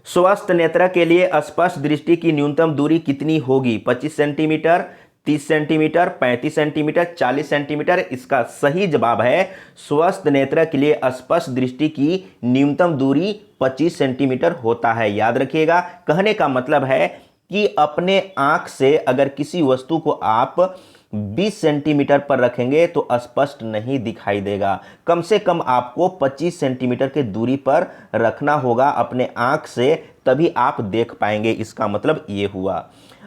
स्वस्थ नेत्र के लिए स्पष्ट दृष्टि की न्यूनतम दूरी कितनी होगी? 25 सेंटीमीटर, 30 सेंटीमीटर, 35 सेंटीमीटर, 40 सेंटीमीटर। इसका सही जवाब है स्वस्थ नेत्र के लिए स्पष्ट दृष्टि की न्यूनतम दूरी 25 सेंटीमीटर होता है। याद रखिएगा, कहने का मतलब है कि अपने आंख से अगर किसी वस्तु को आप 20 सेंटीमीटर पर रखेंगे तो स्पष्ट नहीं दिखाई देगा। कम से कम आपको 25 सेंटीमीटर के दूरी पर रखना होगा अपने आंख से, तभी आप देख पाएंगे। इसका मतलब ये हुआ।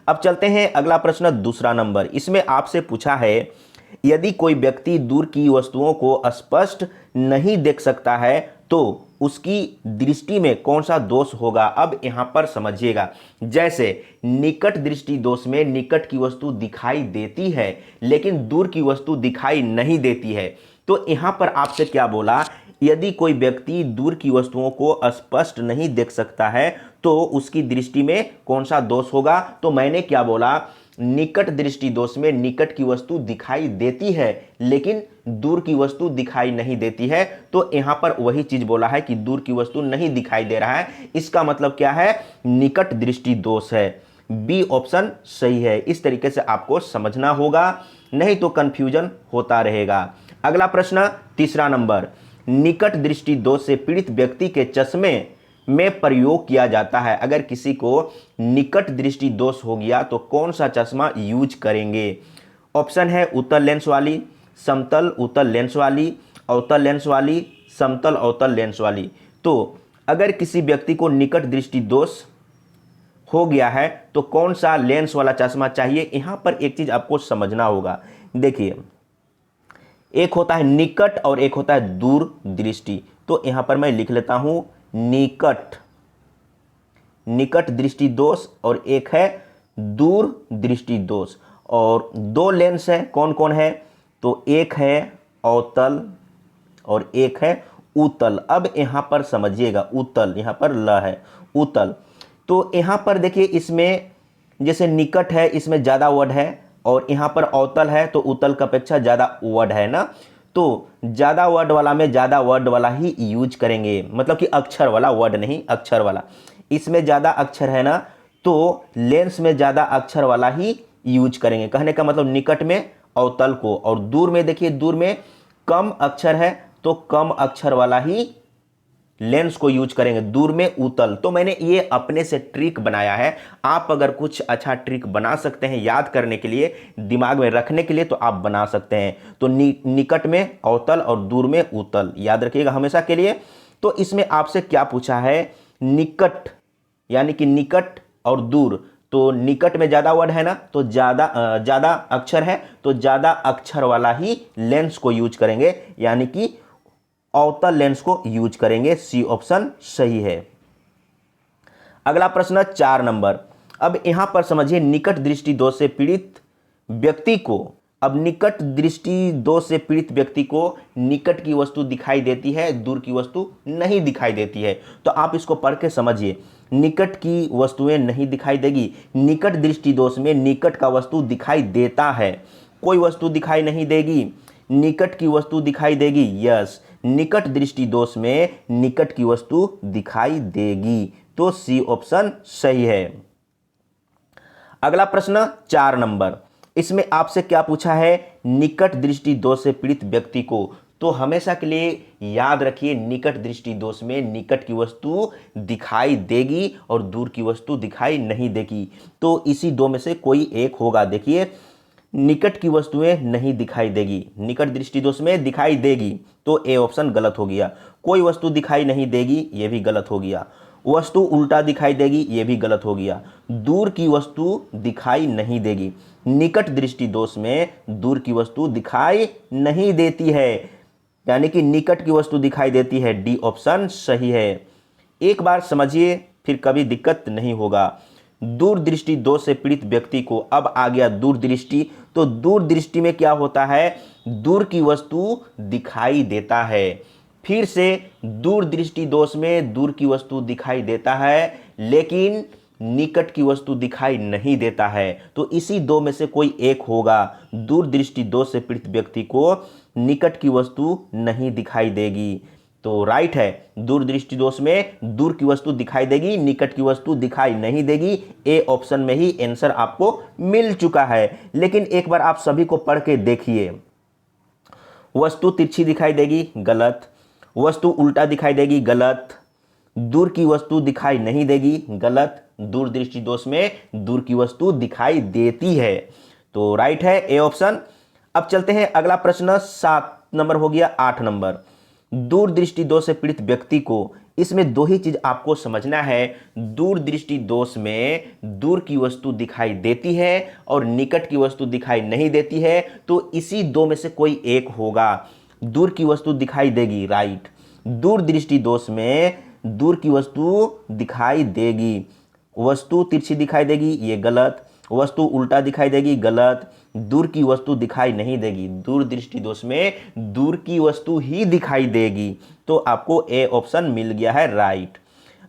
अब चलते हैं अगला प्रश्न, दूसरा नंबर। इसमें आपसे पूछा है यदि कोई व्यक्ति दूर की वस्तुओं को स्पष्ट नहीं देख सकता है तो उसकी दृष्टि में कौन सा दोष होगा? अब यहां पर समझिएगा, जैसे निकट दृष्टि दोष में निकट की वस्तु दिखाई देती है लेकिन दूर की वस्तु दिखाई नहीं देती है। तो यहां पर आपसे क्या बोला, यदि कोई व्यक्ति दूर की वस्तुओं को स्पष्ट नहीं देख सकता है तो उसकी दृष्टि में कौन सा दोष होगा? तो मैंने क्या बोला, निकट दृष्टि दोष में निकट की वस्तु दिखाई देती है लेकिन दूर की वस्तु दिखाई नहीं देती है। तो यहां पर वही चीज बोला है कि दूर की वस्तु नहीं दिखाई दे रहा है, इसका मतलब क्या है? निकट दृष्टि दोष है। बी ऑप्शन सही है। इस तरीके से आपको समझना होगा, नहीं तो कंफ्यूजन होता रहेगा। अगला प्रश्न, तीसरा नंबर। निकट दृष्टि दोष से पीड़ित व्यक्ति के चश्मे में प्रयोग किया जाता है। अगर किसी को निकट दृष्टि दोष हो गया तो कौन सा चश्मा यूज करेंगे? ऑप्शन है उत्तल लेंस वाली, समतल उत्तल लेंस वाली, अवतल लेंस वाली, समतल अवतल लेंस वाली। तो अगर किसी व्यक्ति को निकट दृष्टि दोष हो गया है तो कौन सा लेंस वाला चश्मा चाहिए? यहां पर एक चीज आपको समझना होगा। देखिए, एक होता है निकट और एक होता है दूर दृष्टि। तो यहां पर मैं लिख लेता हूं निकट, निकट दृष्टि दोष, और एक है दूर दृष्टि दोष। और दो लेंस है, कौन कौन है? तो एक है अवतल और एक है उत्तल। अब यहां पर समझिएगा, उत्तल, यहां पर ल है, उत्तल। तो यहां पर देखिए, इसमें जैसे निकट है इसमें ज़्यादा वर्ड है और यहां पर अवतल है तो उत्तल की अपेक्षा ज़्यादा वर्ड है ना। तो ज़्यादा वर्ड वाला में ज़्यादा वर्ड वाला ही यूज करेंगे, मतलब कि अक्षर वाला, वर्ड नहीं अक्षर वाला। इसमें ज़्यादा अक्षर है ना, तो लेंस में ज़्यादा अक्षर वाला ही यूज करेंगे। कहने का मतलब निकट में अवतल को, और दूर में देखिए, दूर में कम अक्षर है तो कम अक्षर वाला ही लेंस को यूज करेंगे, दूर में उत्तल। तो मैंने ये अपने से ट्रिक बनाया है। आप अगर कुछ अच्छा ट्रिक बना सकते हैं याद करने के लिए, दिमाग में रखने के लिए, तो आप बना सकते हैं। तो निकट में अवतल और दूर में उत्तल, याद रखिएगा हमेशा के लिए। तो इसमें आपसे क्या पूछा है? निकट यानी कि निकट और दूर। तो निकट में ज़्यादा वर्ड है ना, तो ज़्यादा अक्षर है तो ज़्यादा अक्षर वाला ही लेंस को यूज करेंगे, यानी कि अवतल लेंस को यूज करेंगे। सी ऑप्शन सही है। अगला प्रश्न, 4 नंबर। अब यहां पर समझिए, निकट दृष्टि दोष से पीड़ित व्यक्ति को, अब निकट दृष्टि दोष से पीड़ित व्यक्ति को निकट की वस्तु दिखाई देती है, दूर की वस्तु नहीं दिखाई देती है। तो आप इसको पढ़ के समझिए, निकट की वस्तुएं नहीं दिखाई देगी। निकट दृष्टि दोष में निकट का वस्तु दिखाई देता है, कोई वस्तु दिखाई नहीं देगी, निकट की वस्तु दिखाई देगी। यस, निकट दृष्टि दोष में निकट की वस्तु दिखाई देगी। तो सी ऑप्शन सही है। अगला प्रश्न, 4 नंबर। इसमें आपसे क्या पूछा है? निकट दृष्टि दोष से पीड़ित व्यक्ति को। तो हमेशा के लिए याद रखिए, निकट दृष्टि दोष में निकट की वस्तु दिखाई देगी और दूर की वस्तु दिखाई नहीं देगी। तो इसी दो में से कोई एक होगा। देखिए, निकट की वस्तुएं नहीं दिखाई देगी, निकट दृष्टि दोष में दिखाई देगी, तो ए ऑप्शन गलत हो गया। कोई वस्तु दिखाई नहीं देगी, ये भी गलत हो गया। वस्तु उल्टा दिखाई देगी, ये भी गलत हो गया। दूर की वस्तु दिखाई नहीं देगी, निकट दृष्टि दोष में दूर की वस्तु दिखाई नहीं देती है, यानी कि निकट की वस्तु दिखाई देती है। डी ऑप्शन सही है। एक बार समझिए, फिर कभी दिक्कत नहीं होगा। दूर दृष्टि दोष से पीड़ित व्यक्ति को, अब आ गया दूर दृष्टि। तो दूर दृष्टि में क्या होता है? दूर की वस्तु दिखाई देता है। फिर से दूर दृष्टि दोष में दूर की वस्तु दिखाई देता है लेकिन निकट की वस्तु दिखाई नहीं देता है। तो इसी दो में से कोई एक होगा। दूर दृष्टि दोष से पीड़ित व्यक्ति को निकट की वस्तु नहीं दिखाई देगी, तो राइट है, दूरदृष्टि दोष में दूर की वस्तु दिखाई देगी, निकट की वस्तु दिखाई नहीं देगी। ए ऑप्शन में ही आंसर आपको मिल चुका है। लेकिन एक बार आप सभी को पढ़ के देखिए, वस्तु तिरछी दिखाई देगी, गलत। वस्तु उल्टा दिखाई देगी, गलत। दूर की वस्तु दिखाई नहीं देगी, गलत। दूरदृष्टि दोष में दूर की वस्तु दिखाई देती है, तो राइट है ए ऑप्शन। अब चलते हैं अगला प्रश्न, 7 नंबर हो गया। 8 नंबर, दूरदृष्टि दोष से पीड़ित व्यक्ति को, इसमें दो ही चीज आपको समझना है। दूरदृष्टि दोष में दूर की वस्तु दिखाई देती है और निकट की वस्तु दिखाई नहीं देती है, तो इसी दो में से कोई एक होगा। दूर की वस्तु दिखाई देगी, राइट। दूरदृष्टि दोष में दूर की वस्तु दिखाई देगी, वस्तु तिरछी दिखाई देगी, ये गलत। वस्तु उल्टा दिखाई देगी, गलत। दूर की वस्तु दिखाई नहीं देगी, दूरदृष्टि दोष में दूर की वस्तु ही दिखाई देगी, तो आपको ए ऑप्शन मिल गया है, राइट।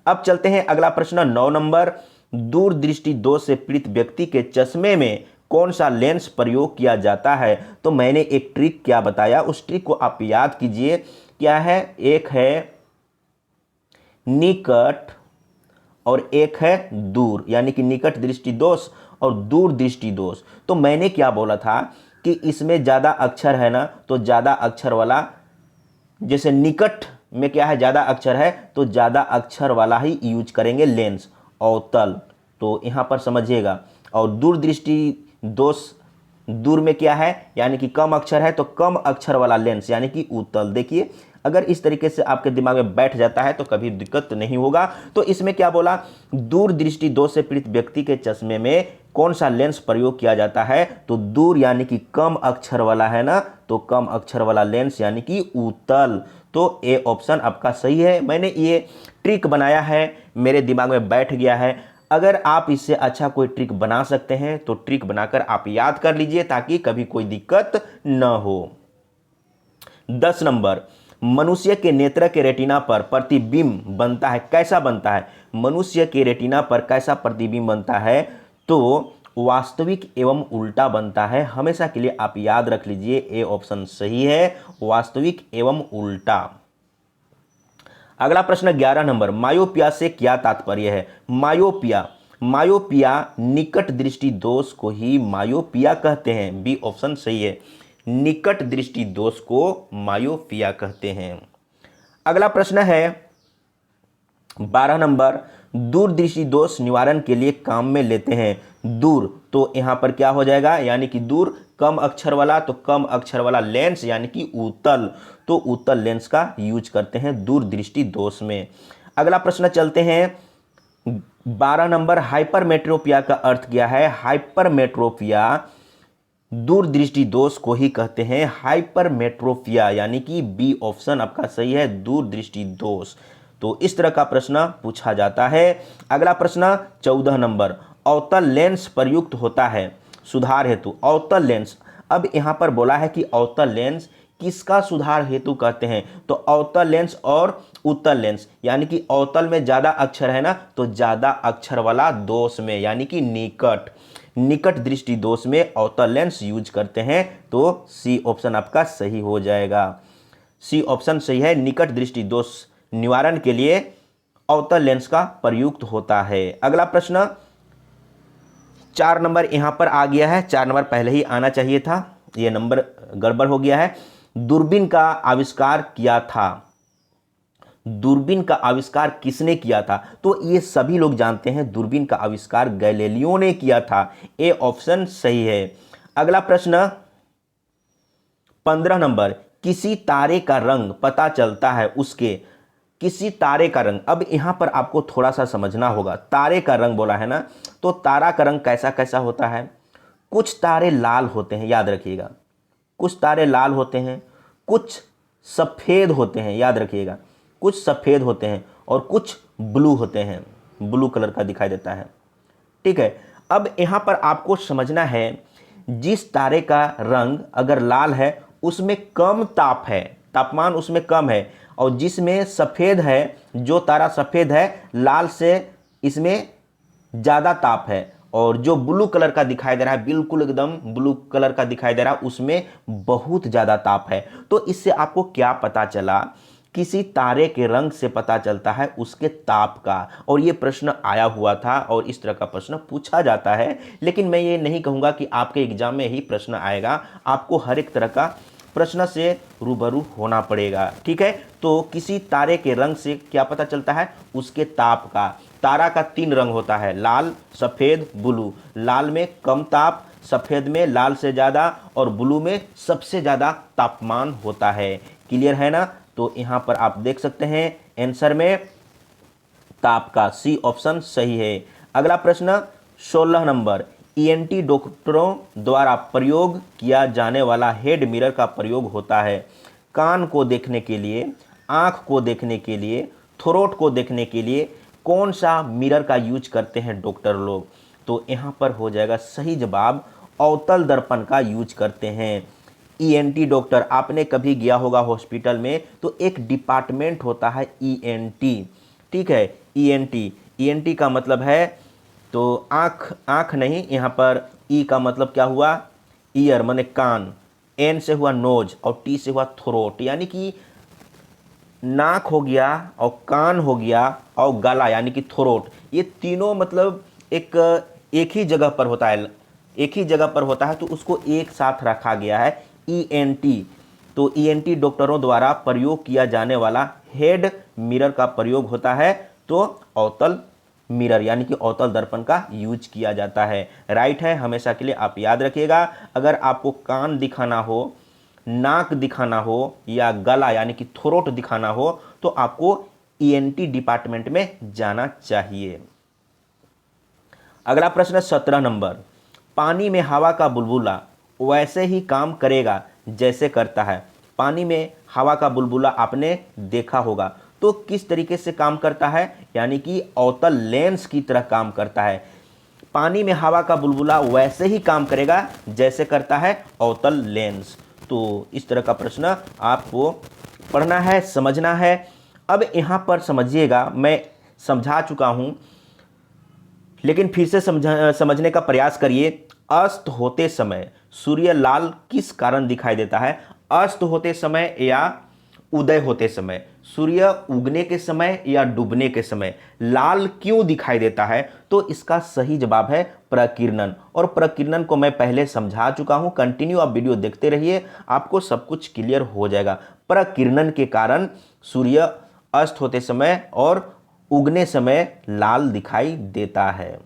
अब चलते हैं अगला प्रश्न, 9 नंबर, दूरदृष्टि दोष से पीड़ित व्यक्ति के चश्मे में कौन सा लेंस प्रयोग किया जाता है? तो मैंने एक ट्रिक क्या बताया, उस ट्रिक को आप याद कीजिए। क्या है? एक है निकट और एक है दूर, यानी कि निकट दृष्टि दोष और दूर दृष्टि दोष। तो मैंने क्या बोला था कि इसमें ज़्यादा अक्षर है ना, तो ज़्यादा अक्षर वाला, जैसे निकट में क्या है, ज़्यादा अक्षर है, तो ज़्यादा अक्षर वाला ही यूज करेंगे लेंस, अवतल, तो यहाँ पर समझिएगा। और दूर दृष्टि दोष, दूर में क्या है, यानी कि कम अक्षर है, तो कम अक्षर वाला लेंस यानी कि उत्तल। देखिए, अगर इस तरीके से आपके दिमाग में बैठ जाता है तो कभी दिक्कत नहीं होगा। तो इसमें क्या बोला, दूर दृष्टि दोष से पीड़ित व्यक्ति के चश्मे में कौन सा लेंस प्रयोग किया जाता है? तो दूर यानी कि कम अक्षर वाला है ना, तो कम अक्षर वाला लेंस यानी कि उत्तल, तो ए ऑप्शन आपका सही है। मैंने ये ट्रिक बनाया है, मेरे दिमाग में बैठ गया है। अगर आप इससे अच्छा कोई ट्रिक बना सकते हैं तो ट्रिक बनाकर आप याद कर लीजिए, ताकि कभी कोई दिक्कत न हो। 10 नंबर, मनुष्य के नेत्र के रेटिना पर प्रतिबिंब बनता है, कैसा बनता है? मनुष्य के रेटिना पर कैसा प्रतिबिंब बनता है? तो वास्तविक एवं उल्टा बनता है। हमेशा के लिए आप याद रख लीजिए, ए ऑप्शन सही है, वास्तविक एवं उल्टा। अगला प्रश्न 11 नंबर, मायोपिया से क्या तात्पर्य है? मायोपिया, मायोपिया निकट दृष्टि दोष को ही मायोपिया कहते हैं, बी ऑप्शन सही है, निकट दृष्टि दोष को मायोपिया कहते हैं। अगला प्रश्न है 12 नंबर, दूरदृष्टि दोष निवारण के लिए काम में लेते हैं। दूर, तो यहां पर क्या हो जाएगा, यानी कि दूर कम अक्षर वाला, तो कम अक्षर वाला लेंस यानी कि उत्तल, तो उत्तल लेंस का यूज करते हैं दूरदृष्टि दोष में। अगला प्रश्न चलते हैं 12 नंबर, हाइपरमेट्रोपिया का अर्थ क्या है? हाइपरमेट्रोपिया दूरदृष्टि दोष को ही कहते हैं हाइपरमेट्रोपिया, यानी कि बी ऑप्शन आपका सही है, दूरदृष्टि दोष। तो इस तरह का प्रश्न पूछा जाता है। अगला प्रश्न 14 नंबर, अवतल लेंस प्रयुक्त होता है सुधार हेतु। अवतल लेंस, अब यहाँ पर बोला है कि अवतल लेंस किसका सुधार हेतु कहते हैं? तो अवतल लेंस और उत्तल लेंस, यानी कि अवतल में ज़्यादा अक्षर है ना, तो ज़्यादा अक्षर वाला दोष में, यानी कि निकट, निकट दृष्टि दोष में अवतल लेंस यूज करते हैं, तो सी ऑप्शन आपका सही हो जाएगा। सी ऑप्शन सही है, निकट दृष्टि दोष निवारण के लिए अवतल लेंस का प्रयुक्त होता है। अगला प्रश्न 4 नंबर यहां पर आ गया है, 4 नंबर पहले ही आना चाहिए था, यह नंबर गड़बड़ हो गया है। दूरबीन का आविष्कार किया था, दूरबीन का आविष्कार किसने किया था? तो ये सभी लोग जानते हैं, दूरबीन का आविष्कार गैलीलियो ने किया था, ए ऑप्शन सही है। अगला प्रश्न 15 नंबर, किसी तारे का रंग पता चलता है उसके, किसी तारे का रंग, अब यहां पर आपको थोड़ा सा समझना होगा। तारे का रंग बोला है ना, तो तारा का रंग कैसा कैसा होता है? कुछ तारे लाल होते हैं, याद रखिएगा, कुछ तारे लाल होते हैं, कुछ सफ़ेद होते हैं, याद रखिएगा, कुछ सफ़ेद होते हैं और कुछ ब्लू होते हैं, ब्लू कलर का दिखाई देता है, ठीक है। अब यहाँ पर आपको समझना है, जिस तारे का रंग अगर लाल है उसमें कम ताप है, तापमान उसमें कम है, और जिसमें सफ़ेद है, जो तारा सफ़ेद है, लाल से इसमें ज़्यादा ताप है, और जो ब्लू कलर का दिखाई दे रहा है, बिल्कुल एकदम ब्लू कलर का दिखाई दे रहा है, उसमें बहुत ज़्यादा ताप है। तो इससे आपको क्या पता चला किसी तारे के रंग से पता चलता है उसके ताप का। और ये प्रश्न आया हुआ था और इस तरह का प्रश्न पूछा जाता है, लेकिन मैं ये नहीं कहूँगा कि आपके एग्जाम में ही प्रश्न आएगा। आपको हर एक तरह का प्रश्न से रूबरू होना पड़ेगा, ठीक है। तो किसी तारे के रंग से क्या पता चलता है? उसके ताप का। तारा का 3 रंग होता है, लाल, सफ़ेद, ब्लू। लाल में कम ताप, सफ़ेद में लाल से ज़्यादा और ब्लू में सबसे ज़्यादा तापमान होता है। क्लियर है ना? तो यहाँ पर आप देख सकते हैं आंसर में ताप का सी ऑप्शन सही है। अगला प्रश्न 16 नंबर, ईएनटी डॉक्टरों द्वारा प्रयोग किया जाने वाला हेड मिरर का प्रयोग होता है कान को देखने के लिए, आँख को देखने के लिए, थ्रोट को देखने के लिए। कौन सा मिरर का यूज करते हैं डॉक्टर लोग? तो यहाँ पर हो जाएगा सही जवाब अवतल दर्पण का यूज करते हैं। ईएनटी डॉक्टर, आपने कभी गया होगा हॉस्पिटल में तो एक डिपार्टमेंट होता है ईएनटी, ठीक है। ईएनटी का मतलब है तो आँख नहीं, यहाँ पर ई का मतलब क्या हुआ? ईयर माने कान, एन से हुआ नोज और टी से हुआ थ्रोट, यानी कि नाक हो गया और कान हो गया और गला यानी कि थ्रोट। ये तीनों मतलब एक ही जगह पर होता है, एक ही जगह पर होता है, तो उसको एक साथ रखा गया है ईएनटी। तो ईएनटी डॉक्टरों द्वारा प्रयोग किया जाने वाला हेड मिरर का प्रयोग होता है तो अवतल मिरर यानी कि अवतल दर्पण का यूज किया जाता है। राइट है, हमेशा के लिए आप याद रखिएगा। अगर आपको कान दिखाना हो, नाक दिखाना हो या गला यानी कि थ्रोट दिखाना हो तो आपको ईएनटी डिपार्टमेंट में जाना चाहिए। अगला प्रश्न 17 नंबर, पानी में हवा का बुलबुला वैसे ही काम करेगा जैसे करता है। पानी में हवा का बुलबुला आपने देखा होगा, तो किस तरीके से काम करता है? यानी कि अवतल लेंस की तरह काम करता है। पानी में हवा का बुलबुला वैसे ही काम करेगा जैसे करता है अवतल लेंस। तो इस तरह का प्रश्न आपको पढ़ना है, समझना है। अब यहाँ पर समझिएगा, मैं समझा चुका हूँ लेकिन फिर से समझने का प्रयास करिए। अस्त होते समय सूर्य लाल किस कारण दिखाई देता है? अस्त होते समय या उदय होते समय, सूर्य उगने के समय या डूबने के समय लाल क्यों दिखाई देता है? तो इसका सही जवाब है प्रकीर्णन। और प्रकीर्णन को मैं पहले समझा चुका हूं, कंटिन्यू आप वीडियो देखते रहिए, आपको सब कुछ क्लियर हो जाएगा। प्रकीर्णन के कारण सूर्य अस्त होते समय और उगने समय लाल दिखाई देता है।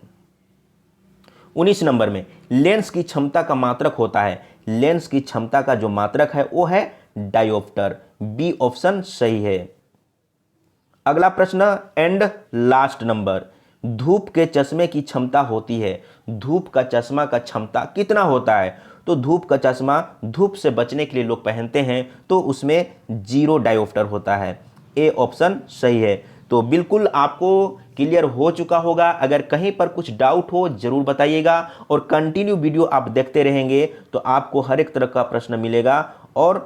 19 नंबर में लेंस की क्षमता का मात्रक होता है। लेंस की क्षमता का जो मात्रक है वो है डायोप्टर। बी ऑप्शन सही है। अगला प्रश्न एंड लास्ट नंबर, धूप के चश्मे की क्षमता होती है। धूप का चश्मा का क्षमता कितना होता है? तो धूप का चश्मा धूप से बचने के लिए लोग पहनते हैं तो उसमें 0 डायोप्टर होता है। ए ऑप्शन सही है। तो बिल्कुल आपको क्लियर हो चुका होगा। अगर कहीं पर कुछ डाउट हो जरूर बताइएगा और कंटिन्यू वीडियो आप देखते रहेंगे तो आपको हर एक तरह का प्रश्न मिलेगा और